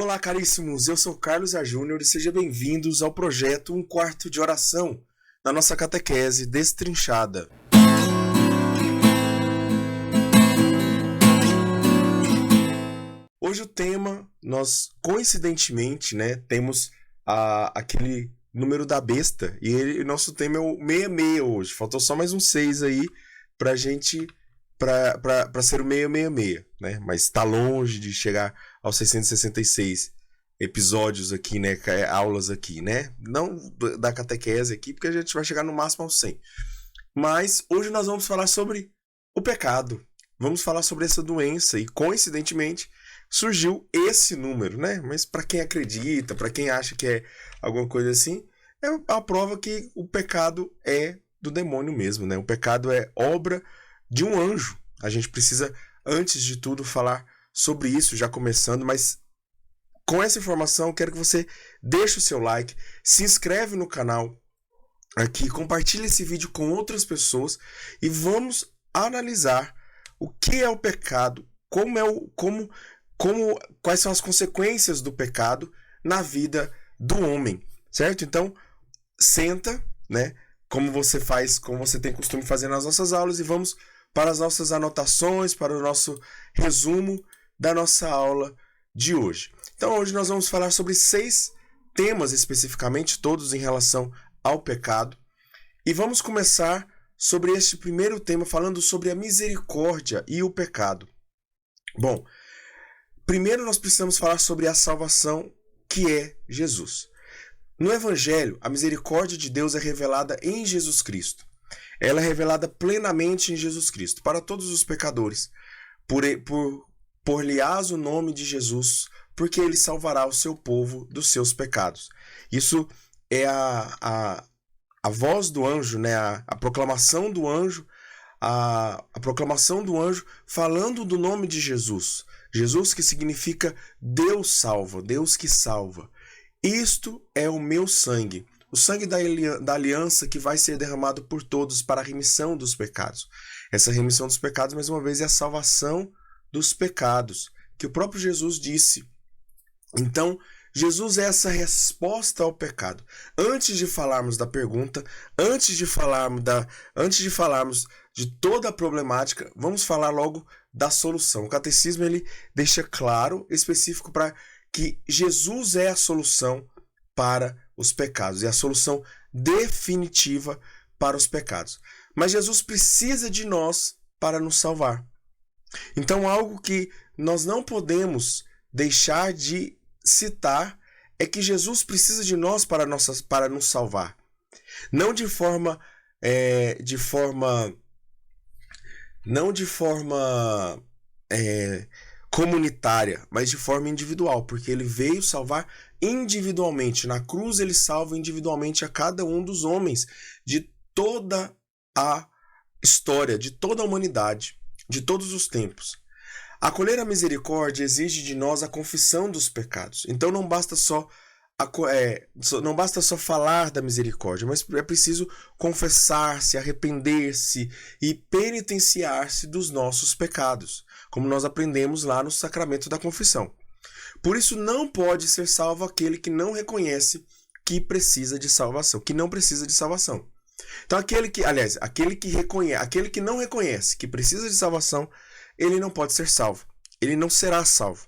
Olá, caríssimos, eu sou Carlos A. Júnior e sejam bem-vindos ao projeto Um Quarto de Oração, na nossa catequese destrinchada. Hoje o tema, nós coincidentemente, temos aquele número da besta e nosso tema é o 66 hoje. Faltou só mais um 6 aí pra gente, pra ser o 666, né? Mas tá longe de chegar aos 666 episódios aqui, né? Aulas aqui, né? Não da catequese aqui, porque a gente vai chegar no máximo aos 100. Mas hoje nós vamos falar sobre o pecado. Vamos falar sobre essa doença e, coincidentemente, surgiu esse número, né? Mas para quem acredita, para quem acha que é alguma coisa assim, é a prova que o pecado é do demônio mesmo, né? O pecado é obra de um anjo. A gente precisa, antes de tudo, falar sobre isso, já começando, mas com essa informação, eu quero que você deixe o seu like, se inscreve no canal aqui, compartilhe esse vídeo com outras pessoas e vamos analisar o que é o pecado, quais são as consequências do pecado na vida do homem, certo? Então, senta, né? Como você tem costume fazer nas nossas aulas, e vamos para as nossas anotações, para o nosso resumo da nossa aula de hoje. Então, hoje nós vamos falar sobre 6 temas especificamente, todos em relação ao pecado. E vamos começar sobre este primeiro tema, falando sobre a misericórdia e o pecado. Bom, primeiro nós precisamos falar sobre a salvação, que é Jesus. No Evangelho, a misericórdia de Deus é revelada em Jesus Cristo. Ela é revelada plenamente em Jesus Cristo, para todos os pecadores. Por-lhe-ás o nome de Jesus, porque ele salvará o seu povo dos seus pecados. Isso é a voz do anjo, né? A proclamação do anjo, a proclamação do anjo falando do nome de Jesus. Jesus, que significa Deus salva, Deus que salva. Isto é o meu sangue, o sangue da aliança que vai ser derramado por todos para a remissão dos pecados. Essa remissão dos pecados, mais uma vez, é a salvação dos pecados, que o próprio Jesus disse. Então, Jesus é essa resposta ao pecado. Antes de falarmos da pergunta, antes de falarmos de toda a problemática, vamos falar logo da solução. O catecismo ele deixa claro, específico, para que Jesus é a solução para os pecados, é a solução definitiva para os pecados. Mas Jesus precisa de nós para nos salvar. Então, algo que nós não podemos deixar de citar é que Jesus precisa de nós para nos salvar. Não de forma comunitária, mas de forma individual, porque ele veio salvar individualmente. Na cruz ele salva individualmente a cada um dos homens de toda a história, de toda a humanidade, de todos os tempos. Acolher a misericórdia exige de nós a confissão dos pecados. Então não basta só falar da misericórdia, mas é preciso confessar-se, arrepender-se e penitenciar-se dos nossos pecados, como nós aprendemos lá no sacramento da confissão. Por isso não pode ser salvo aquele que não reconhece que precisa de salvação, que não precisa de salvação. Então aquele que não reconhece que precisa de salvação, ele não pode ser salvo. Ele não será salvo.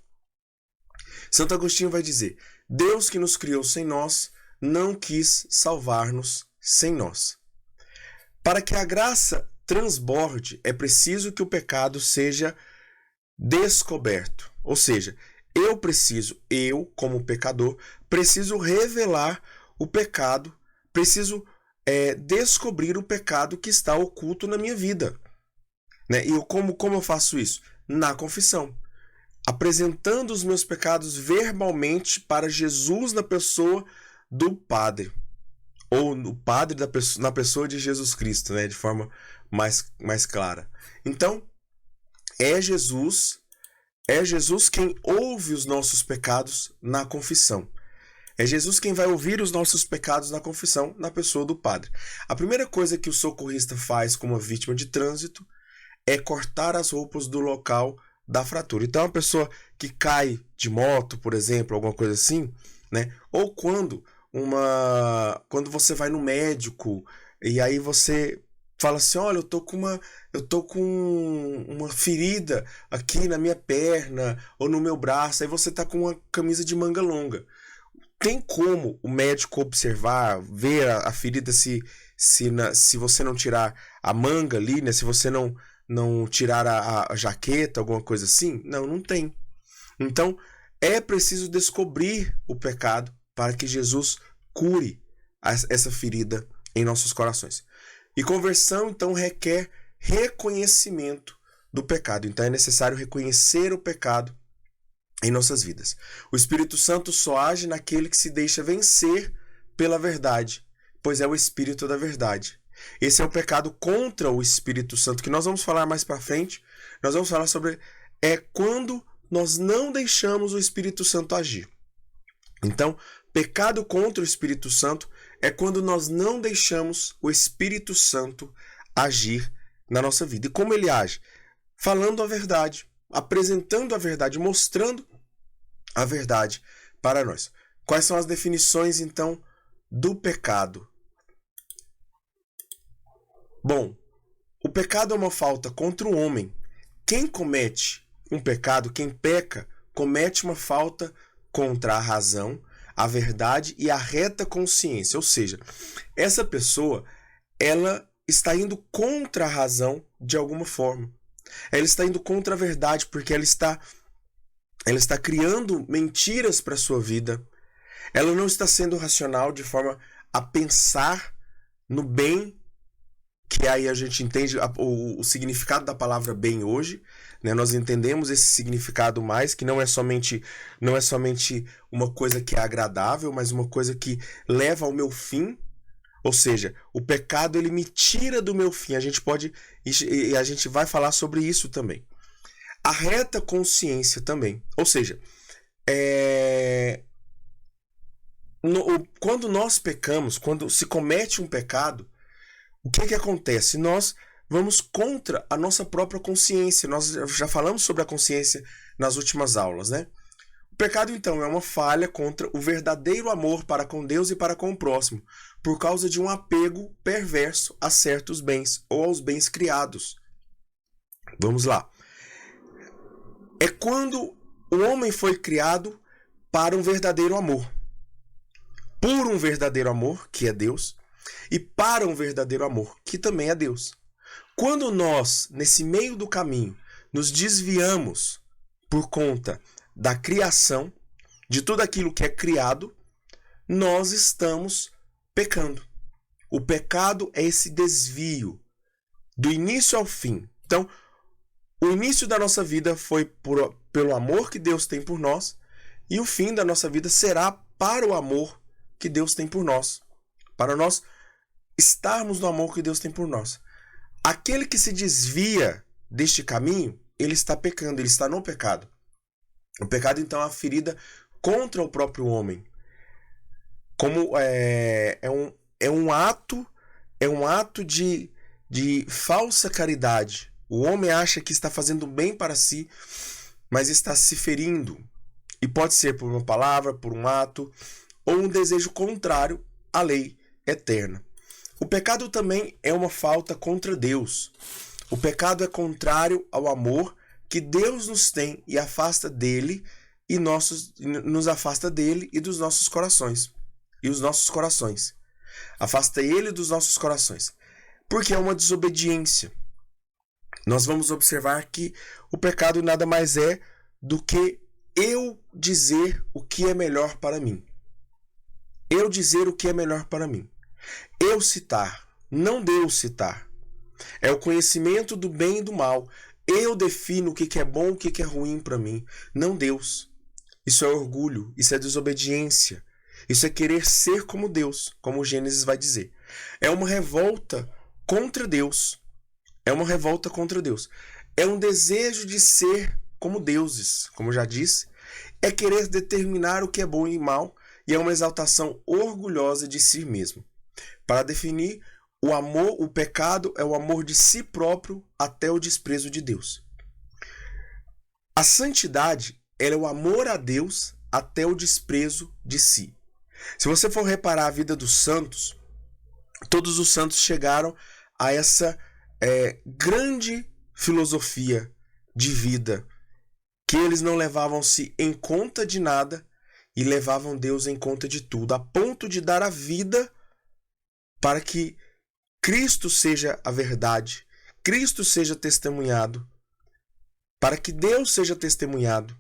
Santo Agostinho vai dizer: Deus que nos criou sem nós, não quis salvar-nos sem nós. Para que a graça transborde, é preciso que o pecado seja descoberto. Ou seja, eu como pecador, preciso revelar o pecado, preciso descobrir o pecado que está oculto na minha vida. Né? E como eu faço isso? Na confissão. Apresentando os meus pecados verbalmente para Jesus na pessoa do Padre. Ou no Padre na pessoa de Jesus Cristo, né? De forma mais clara. Então, é Jesus quem ouve os nossos pecados na confissão. É Jesus quem vai ouvir os nossos pecados na confissão, na pessoa do Padre. A primeira coisa que o socorrista faz com uma vítima de trânsito é cortar as roupas do local da fratura. Então, uma pessoa que cai de moto, por exemplo, alguma coisa assim, né? Ou quando você vai no médico e aí você fala assim, olha, eu tô com uma ferida aqui na minha perna ou no meu braço, aí você tá com uma camisa de manga longa. Tem como o médico observar, ver a ferida se você não tirar a manga ali, né? Se você não tirar a jaqueta, alguma coisa assim? Não, não tem. Então, é preciso descobrir o pecado para que Jesus cure essa ferida em nossos corações. E conversão, então, requer reconhecimento do pecado. Então, é necessário reconhecer o pecado em nossas vidas. O Espírito Santo só age naquele que se deixa vencer pela verdade, pois é o Espírito da verdade. Esse é o pecado contra o Espírito Santo, que nós vamos falar mais para frente. Nós vamos falar sobre quando nós não deixamos o Espírito Santo agir. Então, pecado contra o Espírito Santo é quando nós não deixamos o Espírito Santo agir na nossa vida. E como ele age? Falando a verdade, apresentando a verdade, mostrando a verdade para nós. Quais são as definições, então, do pecado? Bom, o pecado é uma falta contra o homem. Quem comete um pecado, quem peca, comete uma falta contra a razão, a verdade e a reta consciência. Ou seja, essa pessoa, ela está indo contra a razão de alguma forma. Ela está indo contra a verdade porque ela está criando mentiras para a sua vida. Ela não está sendo racional de forma a pensar no bem, que aí a gente entende o significado da palavra bem hoje, né? Nós entendemos esse significado mais, que não é somente uma coisa que é agradável, mas uma coisa que leva ao meu fim. Ou seja, o pecado ele me tira do meu fim. A gente vai falar sobre isso também. A reta consciência também. Ou seja, quando nós pecamos, quando se comete um pecado, o que acontece? Nós vamos contra a nossa própria consciência. Nós já falamos sobre a consciência nas últimas aulas, né? O pecado, então, é uma falha contra o verdadeiro amor para com Deus e para com o próximo, por causa de um apego perverso a certos bens ou aos bens criados. Vamos lá. É quando o homem foi criado para um verdadeiro amor. Por um verdadeiro amor, que é Deus, e para um verdadeiro amor, que também é Deus. Quando nós, nesse meio do caminho, nos desviamos por conta da criação, de tudo aquilo que é criado, nós estamos pecando. O pecado é esse desvio do início ao fim. Então, o início da nossa vida foi pelo amor que Deus tem por nós, e o fim da nossa vida será para o amor que Deus tem por nós, para nós estarmos no amor que Deus tem por nós. Aquele que se desvia deste caminho, ele está pecando, ele está no pecado. O pecado, então, é uma ferida contra o próprio homem. Como é um ato de falsa caridade. O homem acha que está fazendo bem para si, mas está se ferindo. E pode ser por uma palavra, por um ato, ou um desejo contrário à lei eterna. O pecado também é uma falta contra Deus. O pecado é contrário ao amor que Deus nos tem e afasta dele e nos afasta dele e dos nossos corações. E os nossos corações. Afasta ele dos nossos corações. Porque é uma desobediência. Nós vamos observar que o pecado nada mais é do que eu dizer o que é melhor para mim. Eu dizer o que é melhor para mim. Eu citar, não Deus citar. É o conhecimento do bem e do mal. Eu defino o que é bom e o que é ruim para mim, não Deus. Isso é orgulho, isso é desobediência. Isso é querer ser como Deus, como o Gênesis vai dizer. É uma revolta contra Deus. É uma revolta contra Deus. É um desejo de ser como deuses, como já disse. É querer determinar o que é bom e mal, e é uma exaltação orgulhosa de si mesmo. Para definir, o pecado é o amor de si próprio até o desprezo de Deus. A santidade, ela é o amor a Deus até o desprezo de si. Se você for reparar a vida dos santos, todos os santos chegaram a essa grande filosofia de vida, que eles não levavam-se em conta de nada e levavam Deus em conta de tudo, a ponto de dar a vida para que Cristo seja a verdade, Cristo seja testemunhado, para que Deus seja testemunhado,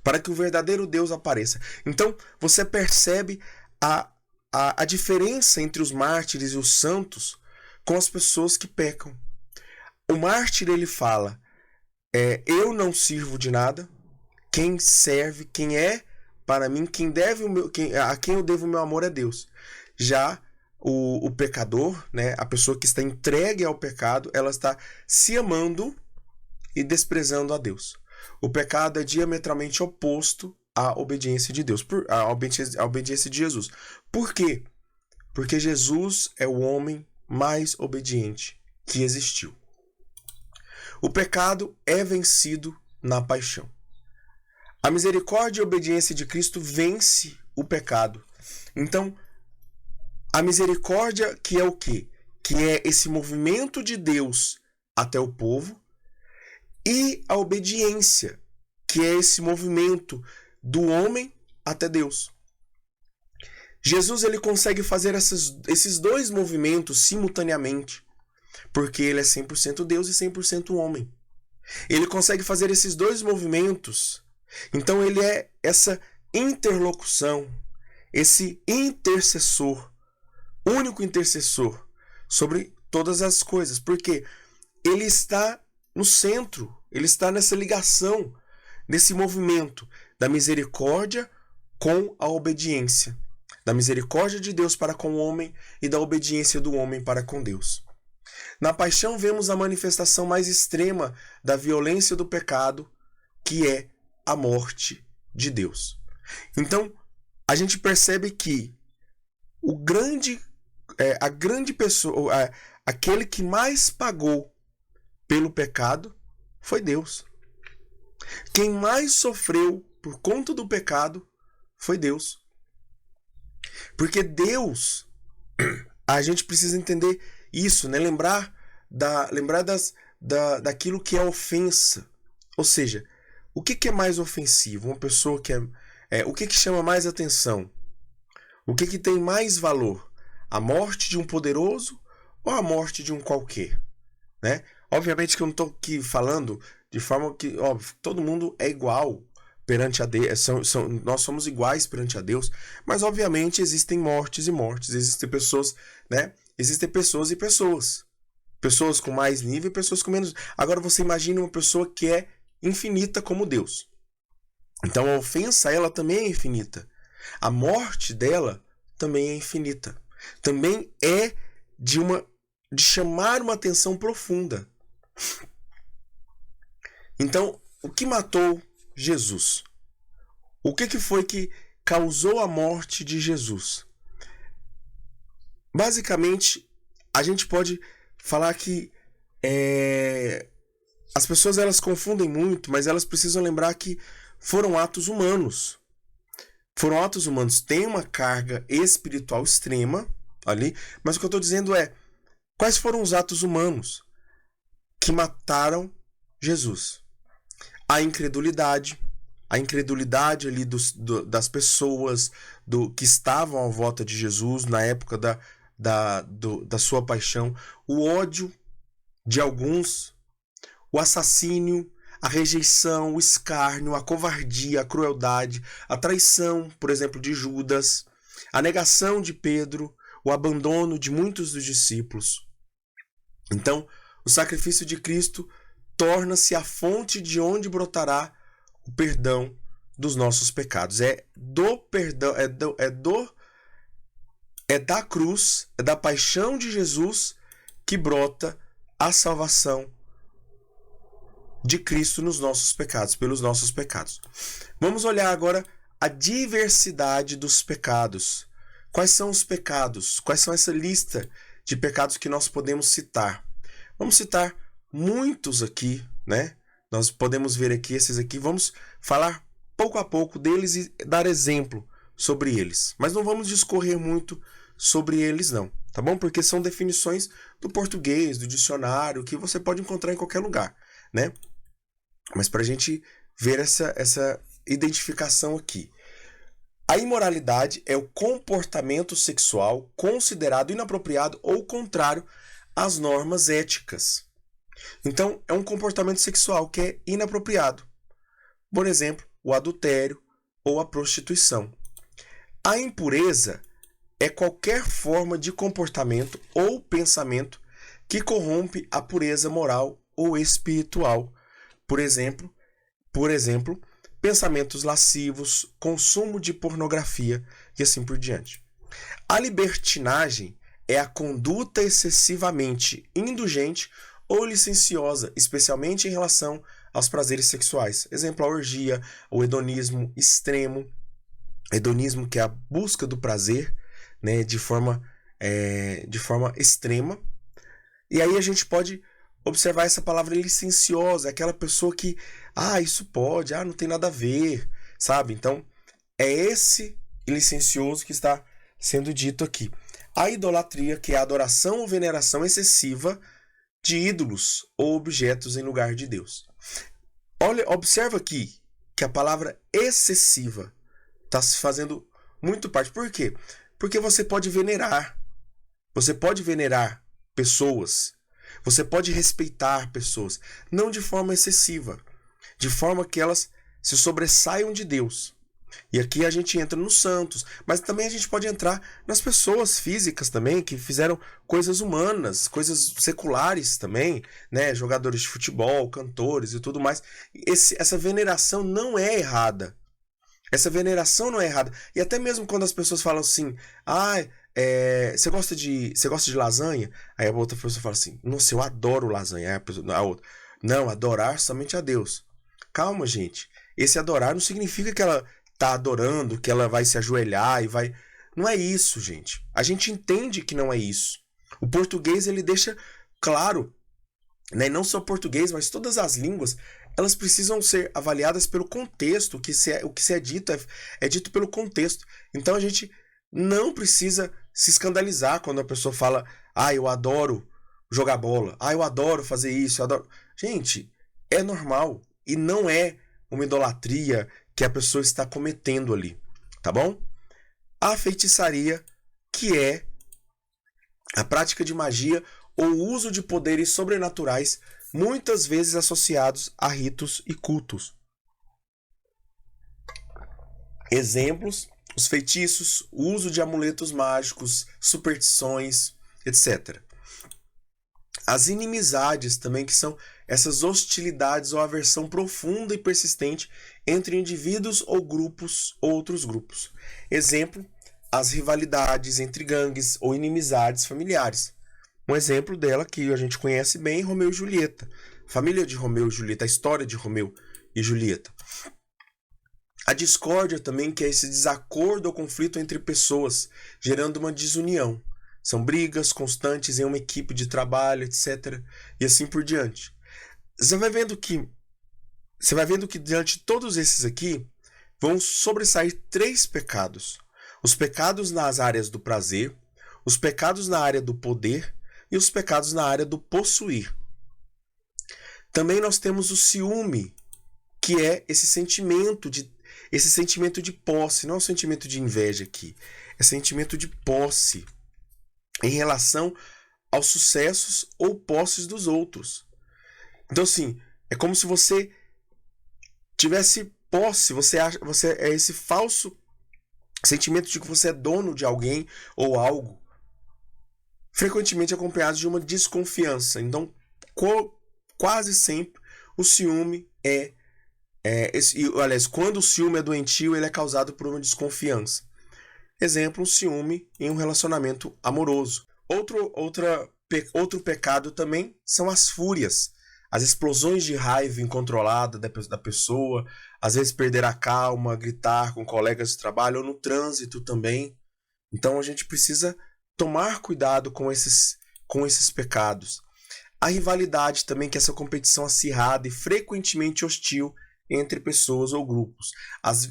para que o verdadeiro Deus apareça. Então, você percebe a diferença entre os mártires e os santos com as pessoas que pecam. O mártir, ele fala, eu não sirvo de nada, quem serve, quem é para mim, a quem eu devo o meu amor é Deus. Já o pecador, né, a pessoa que está entregue ao pecado, ela está se amando e desprezando a Deus. O pecado é diametralmente oposto à obediência de Deus, à obediência de Jesus. Por quê? Porque Jesus é o homem mais obediente que existiu. O pecado é vencido na paixão. A misericórdia e a obediência de Cristo vence o pecado. Então, a misericórdia, que é o quê? Que é esse movimento de Deus até o povo, e a obediência, que é esse movimento do homem até Deus. Jesus, ele consegue fazer esses dois movimentos simultaneamente, porque ele é 100% Deus e 100% homem. Ele consegue fazer esses dois movimentos. Então ele é essa interlocução, esse intercessor, único intercessor sobre todas as coisas, porque ele está no centro, ele está nessa ligação, nesse movimento da misericórdia com a obediência, da misericórdia de Deus para com o homem e da obediência do homem para com Deus. Na paixão vemos a manifestação mais extrema da violência do pecado, que é a morte de Deus. Então, a gente percebe que a grande pessoa, aquele que mais pagou pelo pecado foi Deus. Quem mais sofreu por conta do pecado foi Deus. Porque Deus, a gente precisa entender isso, né? Lembrar daquilo que é ofensa. Ou seja, o que é mais ofensivo? Uma pessoa que o que chama mais atenção? O que tem mais valor? A morte de um poderoso ou a morte de um qualquer? Né? Obviamente que eu não estou aqui falando de forma que, óbvio, todo mundo é igual perante a Deus, nós somos iguais perante a Deus, mas obviamente existem mortes e mortes, existem pessoas, né? Existem pessoas e pessoas. Pessoas com mais nível e pessoas com menos. Agora você imagina uma pessoa que é infinita como Deus. Então a ofensa, ela também é infinita. A morte dela também é infinita. Também é de chamar uma atenção profunda. Então, o que matou Jesus? O que foi que causou a morte de Jesus? Basicamente, a gente pode falar que as pessoas elas confundem muito, mas elas precisam lembrar que foram atos humanos. Foram atos humanos. Tem uma carga espiritual extrema ali, mas o que eu estou dizendo é quais foram os atos humanos que mataram Jesus? A incredulidade ali das pessoas que estavam à volta de Jesus na época da sua paixão, o ódio de alguns, o assassínio, a rejeição, o escárnio, a covardia, a crueldade, a traição, por exemplo, de Judas, a negação de Pedro, o abandono de muitos dos discípulos. Então, o sacrifício de Cristo torna-se a fonte de onde brotará o perdão dos nossos pecados. É do perdão, é da cruz, é da paixão de Jesus que brota a salvação de Cristo nos nossos pecados, pelos nossos pecados. Vamos olhar agora a diversidade dos pecados. Quais são os pecados? Quais são essa lista de pecados que nós podemos citar? Vamos citar muitos aqui, né? Nós podemos ver aqui esses aqui, vamos falar pouco a pouco deles e dar exemplo sobre eles. Mas não vamos discorrer muito sobre eles não, tá bom? Porque são definições do português, do dicionário, que você pode encontrar em qualquer lugar, né? Mas para a gente ver essa identificação aqui. A imoralidade é o comportamento sexual considerado inapropriado ou contrário às normas éticas. Então, é um comportamento sexual que é inapropriado. Por exemplo, o adultério ou a prostituição. A impureza é qualquer forma de comportamento ou pensamento que corrompe a pureza moral ou espiritual. Por exemplo, pensamentos lascivos, consumo de pornografia e assim por diante. A libertinagem é a conduta excessivamente indulgente ou licenciosa, especialmente em relação aos prazeres sexuais. Exemplo, a orgia, o hedonismo extremo. Hedonismo, que é a busca do prazer, né, de forma extrema. E aí a gente pode observar essa palavra licenciosa, aquela pessoa que, isso pode, não tem nada a ver, sabe? Então, é esse licencioso que está sendo dito aqui. A idolatria, que é a adoração ou veneração excessiva de ídolos ou objetos em lugar de Deus. Observa aqui que a palavra excessiva está se fazendo muito parte. Por quê? Porque você pode venerar. Você pode venerar pessoas. Você pode respeitar pessoas. Não de forma excessiva. De forma que elas se sobressaiam de Deus. E aqui a gente entra nos santos. Mas também a gente pode entrar nas pessoas físicas também, que fizeram coisas humanas, coisas seculares também, né? Jogadores de futebol, cantores e tudo mais. Essa veneração não é errada. Essa veneração não é errada. E até mesmo quando as pessoas falam assim, você gosta de lasanha? Aí a outra pessoa fala assim, nossa, eu adoro lasanha. Aí a outra, não, adorar somente a Deus. Calma, gente. Esse adorar não significa que ela tá adorando, que ela vai se ajoelhar e vai... Não é isso, gente. A gente entende que não é isso. O português, ele deixa claro, né? Não só o português, mas todas as línguas, elas precisam ser avaliadas pelo contexto. O que se é dito é dito pelo contexto. Então a gente não precisa se escandalizar quando a pessoa fala, eu adoro jogar bola, eu adoro fazer isso, eu adoro... Gente, é normal e não é uma idolatria que a pessoa está cometendo ali, tá bom? A feitiçaria, que é a prática de magia ou uso de poderes sobrenaturais, muitas vezes associados a ritos e cultos. Exemplos: os feitiços, o uso de amuletos mágicos, superstições, etc. As inimizades também, que são essas hostilidades ou aversão profunda e persistente entre indivíduos ou grupos, outros grupos. Exemplo: as rivalidades entre gangues ou inimizades familiares. Um exemplo dela que a gente conhece bem, Romeu e Julieta. Família de Romeu e Julieta, a história de Romeu e Julieta. A discórdia também, que é esse desacordo ou conflito entre pessoas, gerando uma desunião. São brigas constantes em uma equipe de trabalho, etc. E assim por diante. Você vai vendo que diante de todos esses aqui, vão sobressair 3 pecados. Os pecados nas áreas do prazer, os pecados na área do poder e os pecados na área do possuir. Também nós temos o ciúme, que é esse sentimento de posse, não é um sentimento de inveja aqui, é sentimento de posse em relação aos sucessos ou posses dos outros. Então, assim, é como se você tivesse posse, você é esse falso sentimento de que você é dono de alguém ou algo, frequentemente acompanhado de uma desconfiança. Então, quase sempre o ciúme aliás, quando o ciúme é doentio, ele é causado por uma desconfiança. Exemplo, um ciúme em um relacionamento amoroso. Outro pecado também são as fúrias. As explosões de raiva incontrolada da pessoa, às vezes perder a calma, gritar com colegas de trabalho ou no trânsito também. Então a gente precisa tomar cuidado com esses pecados. A rivalidade também, que é essa competição acirrada e frequentemente hostil entre pessoas ou grupos.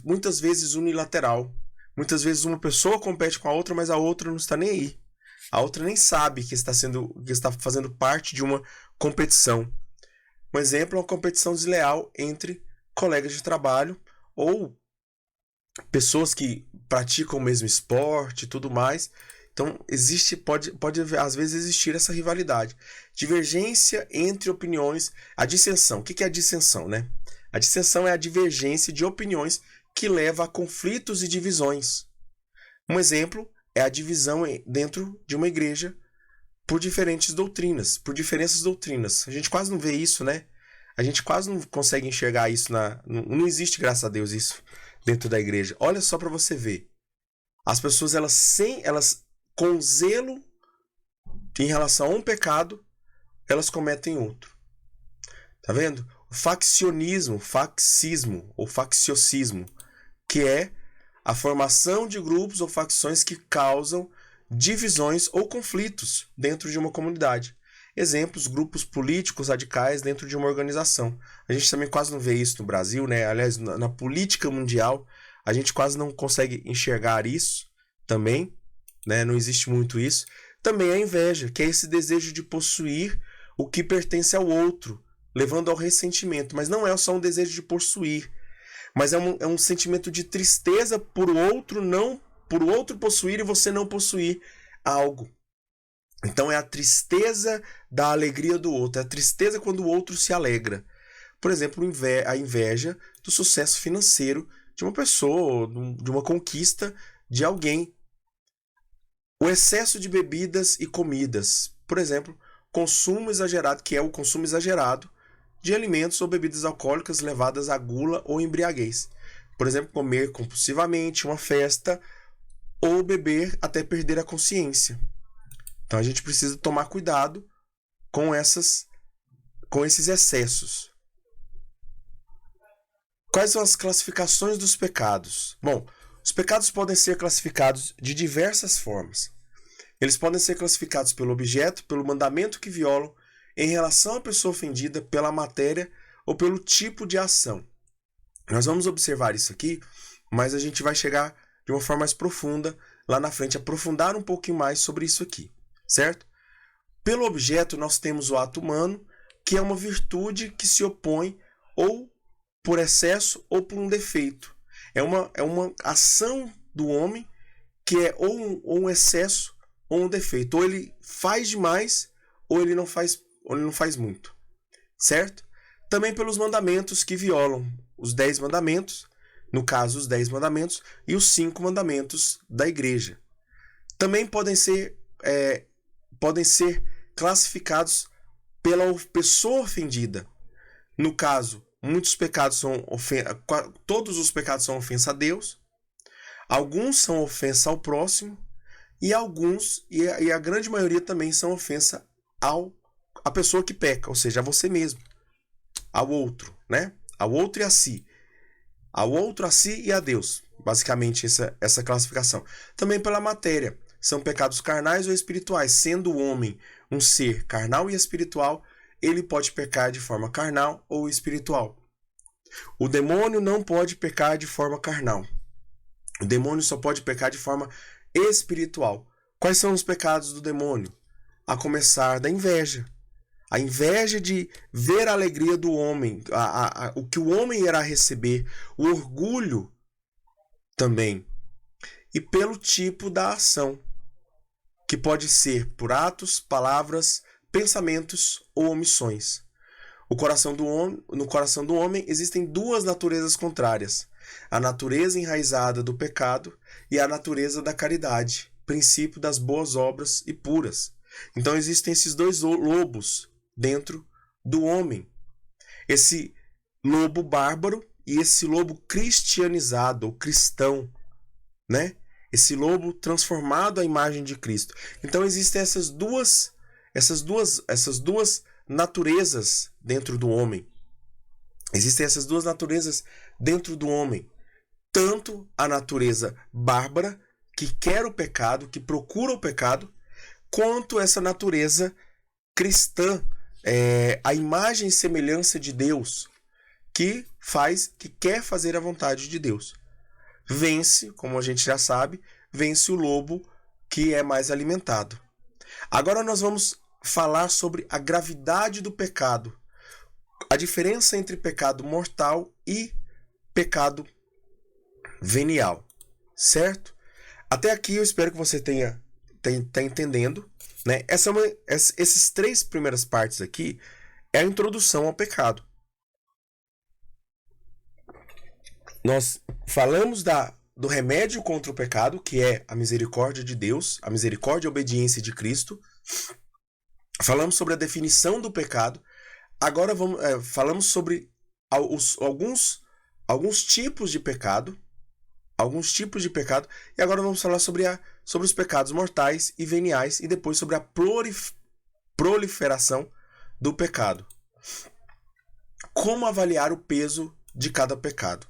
Muitas vezes unilateral. Muitas vezes uma pessoa compete com a outra, mas a outra não está nem aí. A outra nem sabe que está fazendo parte de uma competição. Um exemplo é uma competição desleal entre colegas de trabalho ou pessoas que praticam o mesmo esporte e tudo mais. Então, pode às vezes existir essa rivalidade. Divergência entre opiniões. A dissensão. O que é a dissensão, né? A dissensão é a divergência de opiniões que leva a conflitos e divisões. Um exemplo é a divisão dentro de uma igreja por diferentes doutrinas, por diferenças doutrinas. A gente quase não vê isso, né? A gente quase não consegue enxergar isso. Não existe, graças a Deus, isso dentro da igreja. Olha só para você ver. As pessoas, elas com zelo em relação a um pecado, elas cometem outro. Tá vendo? O faccionismo, faxismo ou facciocismo, que é a formação de grupos ou facções que causam divisões ou conflitos dentro de uma comunidade. Exemplos, grupos políticos radicais dentro de uma organização. A gente também quase não vê isso no Brasil, né? Aliás, na política mundial, a gente quase não consegue enxergar isso também, né? Não existe muito isso. Também a inveja, que é esse desejo de possuir o que pertence ao outro, levando ao ressentimento. Mas não é só um desejo de possuir, mas é um sentimento de tristeza por o outro possuir e você não possuir algo. Então é a tristeza da alegria do outro, é a tristeza quando o outro se alegra. Por exemplo, a inveja do sucesso financeiro de uma pessoa, de uma conquista de alguém. O excesso de bebidas e comidas. Por exemplo, consumo exagerado, que é o consumo exagerado de alimentos ou bebidas alcoólicas levadas à gula ou embriaguez. Por exemplo, comer compulsivamente, uma festa, ou beber até perder a consciência. Então a gente precisa tomar cuidado com esses excessos. Quais são as classificações dos pecados? Bom, os pecados podem ser classificados de diversas formas. Eles podem ser classificados pelo objeto, pelo mandamento que violam, em relação à pessoa ofendida, pela matéria ou pelo tipo de ação. Nós vamos observar isso aqui, mas a gente vai chegar de uma forma mais profunda lá na frente, aprofundar um pouquinho mais sobre isso aqui, certo? Pelo objeto, nós temos o ato humano, que é uma virtude que se opõe ou por excesso ou por um defeito. É uma ação do homem que é ou um excesso ou um defeito. Ou ele faz demais ou ele não faz muito, certo? Também pelos mandamentos que violam os 10 mandamentos, no caso os 10 mandamentos e os 5 mandamentos da igreja. Também podem ser classificados pela pessoa ofendida. No caso, todos os pecados são ofensa a Deus, alguns são ofensa ao próximo e a grande maioria também são ofensa à pessoa que peca, ou seja, a você mesmo, ao outro, né? Ao outro e a si. Ao outro, a si e a Deus. Basicamente essa classificação. Também pela matéria. São pecados carnais ou espirituais. Sendo o homem um ser carnal e espiritual, ele pode pecar de forma carnal ou espiritual. O demônio não pode pecar de forma carnal. O demônio só pode pecar de forma espiritual. Quais são os pecados do demônio? A começar da inveja. A inveja de ver a alegria do homem, o que o homem irá receber, o orgulho também. E pelo tipo da ação, que pode ser por atos, palavras, pensamentos ou omissões. No coração do homem existem duas naturezas contrárias: a natureza enraizada do pecado e a natureza da caridade, princípio das boas obras e puras. Então existem esses dois lobos dentro do homem. Esse lobo bárbaro e esse lobo cristianizado, ou cristão, né? Esse lobo transformado à imagem de Cristo. Então existem essas duas naturezas dentro do homem. Existem essas duas naturezas dentro do homem. Tanto a natureza bárbara, que quer o pecado, que procura o pecado, quanto essa natureza cristã, a imagem e semelhança de Deus, que quer fazer a vontade de Deus. Vence, como a gente já sabe, vence o lobo que é mais alimentado. Agora nós vamos falar sobre a gravidade do pecado, a diferença entre pecado mortal e pecado venial, certo? Até aqui eu espero que você tenha entendendo, né? Esses 3 primeiras partes aqui é a introdução ao pecado. Nós falamos do remédio contra o pecado, que é a misericórdia de Deus, a misericórdia e a obediência de Cristo. Falamos sobre a definição do pecado. Agora falamos sobre alguns tipos de pecado. E agora vamos falar sobre os pecados mortais e veniais e depois sobre a proliferação do pecado. Como avaliar o peso de cada pecado?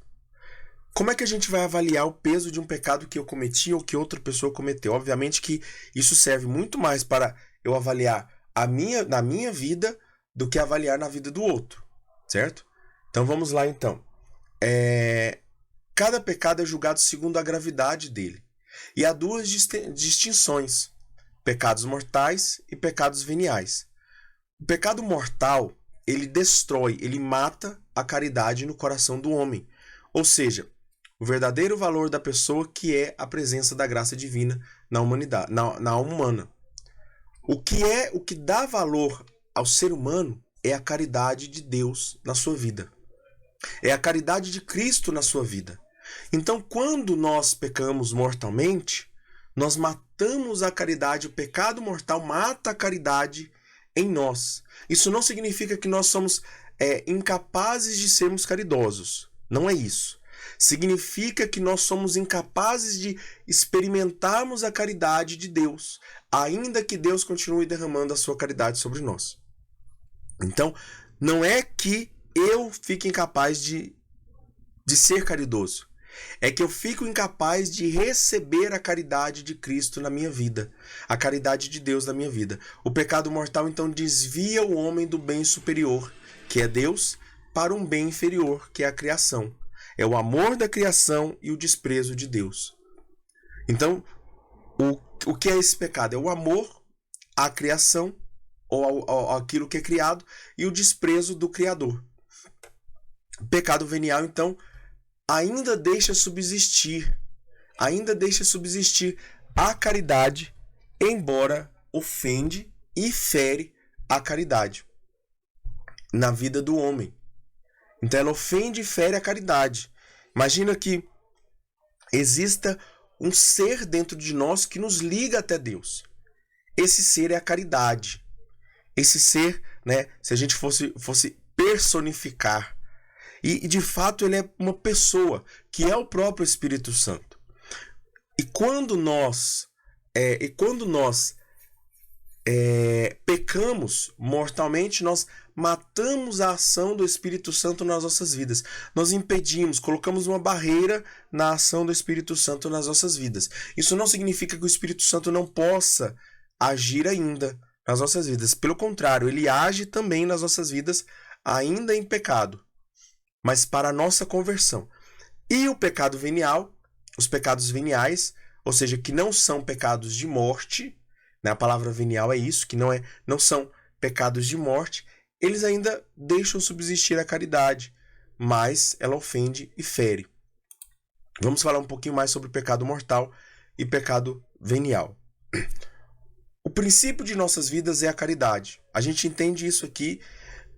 Como é que a gente vai avaliar o peso de um pecado que eu cometi ou que outra pessoa cometeu? Obviamente que isso serve muito mais para eu avaliar na minha vida do que avaliar na vida do outro, certo? Então vamos lá então. Cada pecado é julgado segundo a gravidade dele. E há 2 distinções: pecados mortais e pecados veniais. O pecado mortal, ele destrói, ele mata a caridade no coração do homem. Ou seja, o verdadeiro valor da pessoa, que é a presença da graça divina na humanidade, na alma humana. O que dá valor ao ser humano é a caridade de Deus na sua vida. É a caridade de Cristo na sua vida. Então, quando nós pecamos mortalmente, nós matamos a caridade. O pecado mortal mata a caridade em nós. Isso não significa que nós somos incapazes de sermos caridosos. Não é isso. Significa que nós somos incapazes de experimentarmos a caridade de Deus, ainda que Deus continue derramando a sua caridade sobre nós. Então, não é que eu fique incapaz de ser caridoso. É que eu fico incapaz de receber a caridade de Cristo na minha vida, a caridade de Deus na minha vida. O pecado mortal, então, desvia o homem do bem superior, que é Deus, para um bem inferior, que é a criação. É o amor da criação e o desprezo de Deus. Então, o que é esse pecado? É o amor à criação, ou aquilo que é criado, e o desprezo do Criador. O pecado venial, então, ainda deixa subsistir a caridade, embora ofende e fere a caridade na vida do homem. Então ela ofende e fere a caridade. Imagina que exista um ser dentro de nós que nos liga até Deus. Esse ser é a caridade. Esse ser, né, se a gente fosse personificar, e de fato ele é uma pessoa, que é o próprio Espírito Santo. E quando nós pecamos mortalmente, nós matamos a ação do Espírito Santo nas nossas vidas. Nós impedimos, colocamos uma barreira na ação do Espírito Santo nas nossas vidas. Isso não significa que o Espírito Santo não possa agir ainda nas nossas vidas. Pelo contrário, ele age também nas nossas vidas, ainda em pecado, mas para a nossa conversão. E o pecado venial, os pecados veniais, ou seja, que não são pecados de morte, né? A palavra venial é isso, que não são pecados de morte, eles ainda deixam subsistir a caridade, mas ela ofende e fere. Vamos falar um pouquinho mais sobre o pecado mortal e pecado venial. O princípio de nossas vidas é a caridade. A gente entende isso aqui.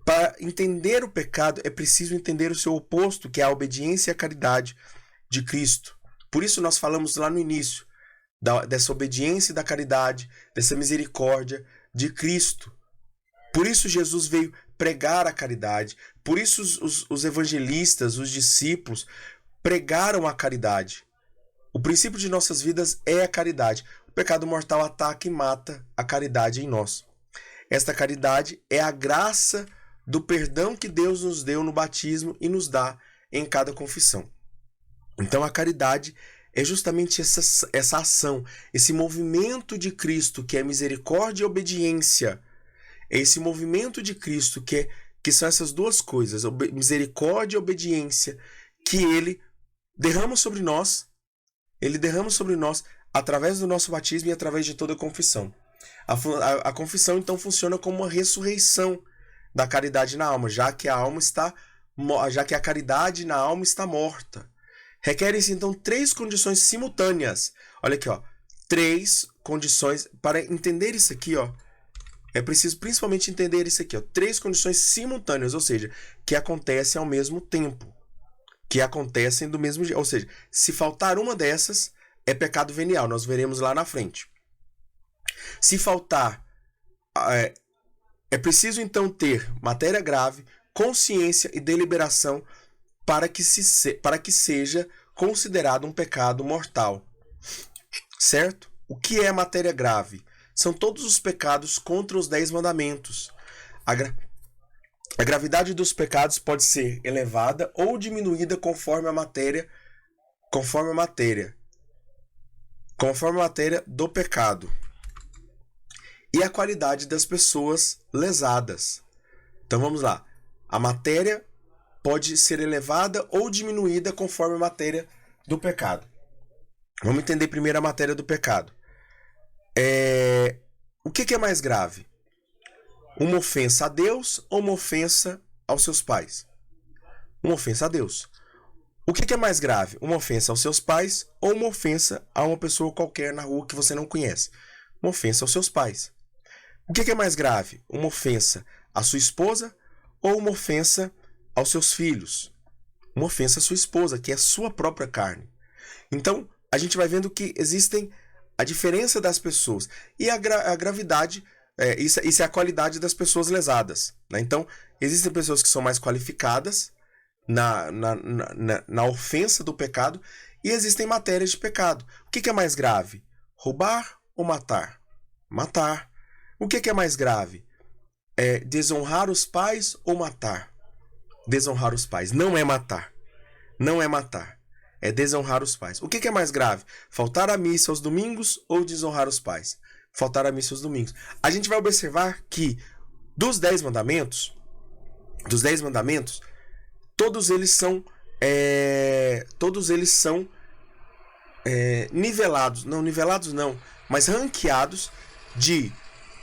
Para entender o pecado, é preciso entender o seu oposto, que é a obediência e a caridade de Cristo. Por isso nós falamos lá no início dessa obediência e da caridade, dessa misericórdia de Cristo. Por isso Jesus veio pregar a caridade. Por isso os evangelistas, os discípulos, pregaram a caridade. O princípio de nossas vidas é a caridade. O pecado mortal ataca e mata a caridade em nós. Esta caridade é a graça do perdão que Deus nos deu no batismo e nos dá em cada confissão. Então a caridade é justamente essa ação, esse movimento de Cristo, que é misericórdia e obediência. É esse movimento de Cristo que são essas duas coisas, misericórdia e obediência, que ele derrama sobre nós. Ele derrama sobre nós através do nosso batismo e através de toda a confissão. A confissão, então, funciona como uma ressurreição da caridade na alma, já que a caridade na alma está morta. Requerem-se, então, 3 condições simultâneas. Olha aqui, ó. 3 condições. Para entender isso aqui, ó, é preciso principalmente entender isso aqui, ó. 3 condições simultâneas, ou seja, que acontecem ao mesmo tempo. Que acontecem do mesmo jeito. Ou seja, se faltar uma dessas, é pecado venial. Nós veremos lá na frente. Se faltar, é preciso então ter matéria grave, consciência e deliberação para que seja considerado um pecado mortal. Certo? O que é matéria grave? São todos os pecados contra os 10 mandamentos. A gravidade dos pecados pode ser elevada ou diminuída conforme a matéria do pecado e a qualidade das pessoas lesadas. Então vamos lá. A matéria pode ser elevada ou diminuída conforme a matéria do pecado. Vamos entender primeiro a matéria do pecado. O que é mais grave? Uma ofensa a Deus ou uma ofensa aos seus pais? Uma ofensa a Deus. O que é mais grave? Uma ofensa aos seus pais ou uma ofensa a uma pessoa qualquer na rua que você não conhece? Uma ofensa aos seus pais. O que é mais grave? Uma ofensa à sua esposa ou uma ofensa aos seus filhos? Uma ofensa à sua esposa, que é a sua própria carne. Então, a gente vai vendo que existem a diferença das pessoas e a gravidade, isso é a qualidade das pessoas lesadas. Né? Então, existem pessoas que são mais qualificadas na ofensa do pecado e existem matérias de pecado. O que é mais grave? Roubar ou matar? Matar. O que é mais grave? Desonrar os pais ou matar? Desonrar os pais. Não é matar. Não é matar. É desonrar os pais. O que é mais grave? Faltar à missa aos domingos ou desonrar os pais? Faltar à missa aos domingos. A gente vai observar que dos 10 mandamentos, todos eles são nivelados. Não, nivelados não, mas ranqueados de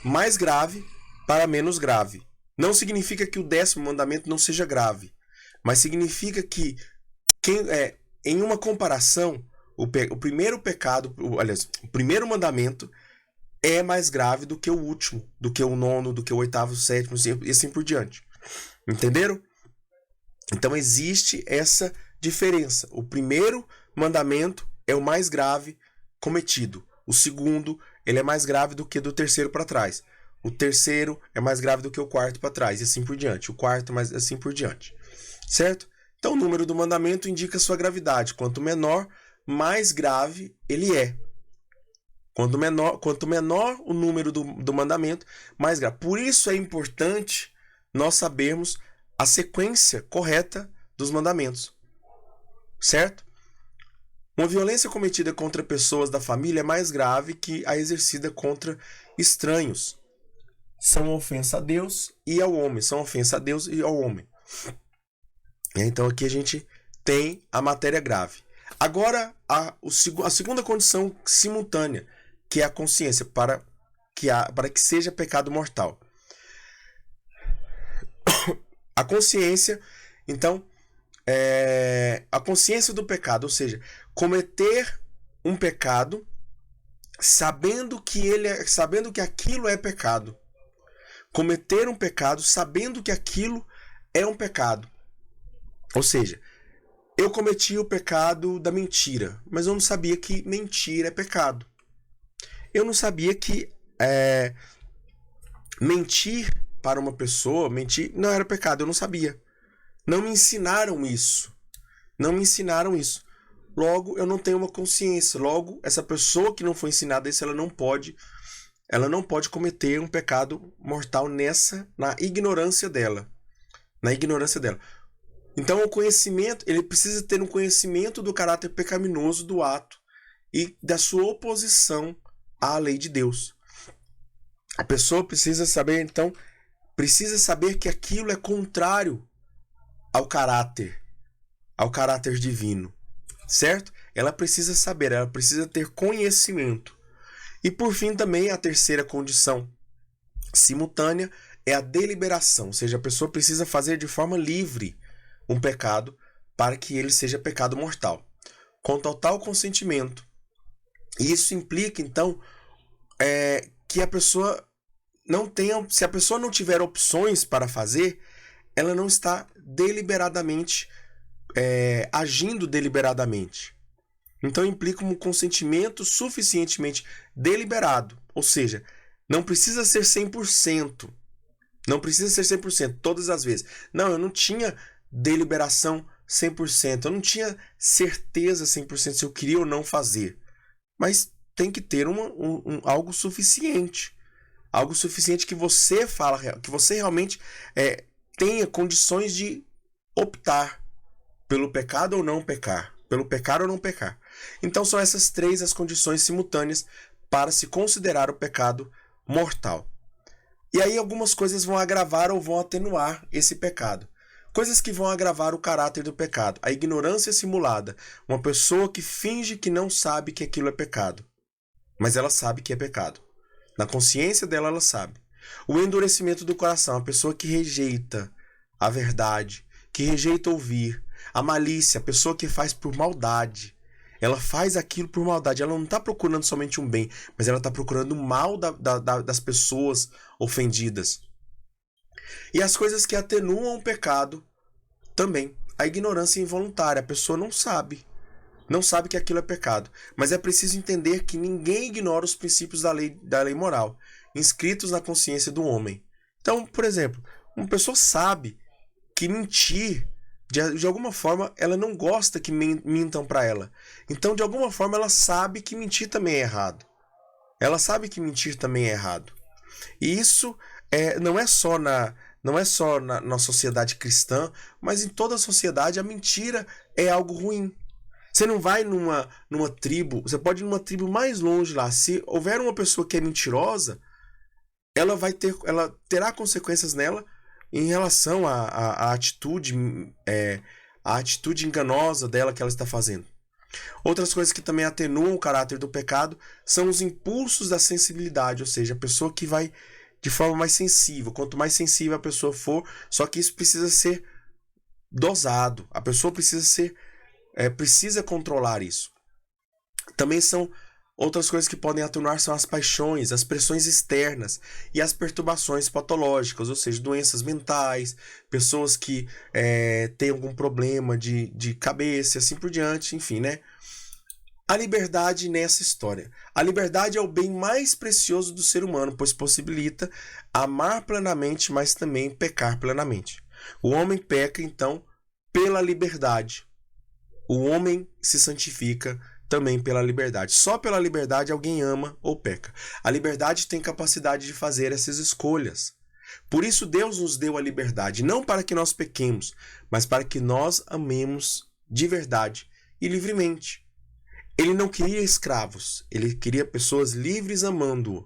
mais grave para menos grave. Não significa que o 10º mandamento não seja grave, mas significa que em uma comparação, o primeiro mandamento é mais grave do que o último, do que o 9º, do que o 8º, o 7º e assim por diante. Entenderam? Então existe essa diferença. O primeiro mandamento é o mais grave cometido. O segundo, ele é mais grave do que do terceiro para trás. O terceiro é mais grave do que o quarto para trás, e assim por diante. O quarto, mas assim por diante. Certo? Então o número do mandamento indica sua gravidade. Quanto menor, mais grave ele é. Quanto menor o número do mandamento, mais grave. Por isso é importante nós sabermos a sequência correta dos mandamentos. Certo? Uma violência cometida contra pessoas da família é mais grave que a exercida contra estranhos. São ofensa a Deus e ao homem. São ofensa a Deus e ao homem. Então aqui a gente tem a matéria grave. Agora, a segunda condição simultânea, que é a consciência, para que seja pecado mortal. A consciência, então, a consciência do pecado, ou seja, cometer um pecado sabendo que aquilo é pecado. Cometer um pecado sabendo que aquilo é um pecado. Ou seja, eu cometi o pecado da mentira, mas eu não sabia que mentira é pecado. Eu não sabia que mentir para uma pessoa, mentir não era pecado, eu não sabia. Não me ensinaram isso. Logo, eu não tenho uma consciência. Logo, essa pessoa que não foi ensinada isso, ela não pode cometer um pecado mortal na ignorância dela. Então, o conhecimento, ele precisa ter um conhecimento do caráter pecaminoso do ato e da sua oposição à lei de Deus. A pessoa precisa saber, então, precisa saber que aquilo é contrário ao caráter divino, certo? Ela precisa saber, ela precisa ter conhecimento. E por fim também a terceira condição simultânea é a deliberação, ou seja, a pessoa precisa fazer de forma livre um pecado para que ele seja pecado mortal. Com total consentimento. E isso implica, então, que a pessoa não tenha... Se a pessoa não tiver opções para fazer, ela não está deliberadamente agindo deliberadamente. Então implica um consentimento suficientemente deliberado. Ou seja, não precisa ser 100%. Não precisa ser 100% todas as vezes. Não, eu não tinha deliberação 100%. Eu não tinha certeza 100% se eu queria ou não fazer. Mas tem que ter algo suficiente. Algo suficiente que você fala, que você realmente tenha condições de optar pelo pecado ou não pecar. Pelo pecar ou não pecar. Então são essas três as condições simultâneas para se considerar o pecado mortal. E aí algumas coisas vão agravar ou vão atenuar esse pecado. Coisas que vão agravar o caráter do pecado. A ignorância simulada. Uma pessoa que finge que não sabe que aquilo é pecado. Mas ela sabe que é pecado. Na consciência dela, ela sabe. O endurecimento do coração. A pessoa que rejeita a verdade. Que rejeita ouvir. A malícia. A pessoa que faz por maldade. Ela faz aquilo por maldade. Ela não está procurando somente um bem, mas ela está procurando o mal das pessoas ofendidas. E as coisas que atenuam o pecado também. A ignorância involuntária. A pessoa não sabe. Não sabe que aquilo é pecado. Mas é preciso entender que ninguém ignora os princípios da lei moral, inscritos na consciência do homem. Então, por exemplo, uma pessoa sabe que mentir, de alguma forma, ela não gosta que mintam para ela. Então, de alguma forma, ela sabe que mentir também é errado. Ela sabe que mentir também é errado. E isso não é só na sociedade cristã, mas em toda a sociedade a mentira é algo ruim. Você não vai numa tribo, você pode ir numa tribo mais longe lá. Se houver uma pessoa que é mentirosa, ela terá consequências nela em relação à atitude enganosa dela que ela está fazendo. Outras coisas que também atenuam o caráter do pecado são os impulsos da sensibilidade, ou seja, a pessoa que vai de forma mais sensível. Quanto mais sensível a pessoa for, só que isso precisa ser dosado. A pessoa precisa controlar isso. Também são outras coisas que podem atenuar são as paixões, as pressões externas e as perturbações patológicas, ou seja, doenças mentais, pessoas que têm algum problema de cabeça e assim por diante, enfim, né? A liberdade nessa história. A liberdade é o bem mais precioso do ser humano, pois possibilita amar plenamente, mas também pecar plenamente. O homem peca, então, pela liberdade. O homem se santifica também pela liberdade. Só pela liberdade alguém ama ou peca. A liberdade tem capacidade de fazer essas escolhas. Por isso Deus nos deu a liberdade, não para que nós pequemos, mas para que nós amemos de verdade e livremente. Ele não queria escravos, ele queria pessoas livres amando-o.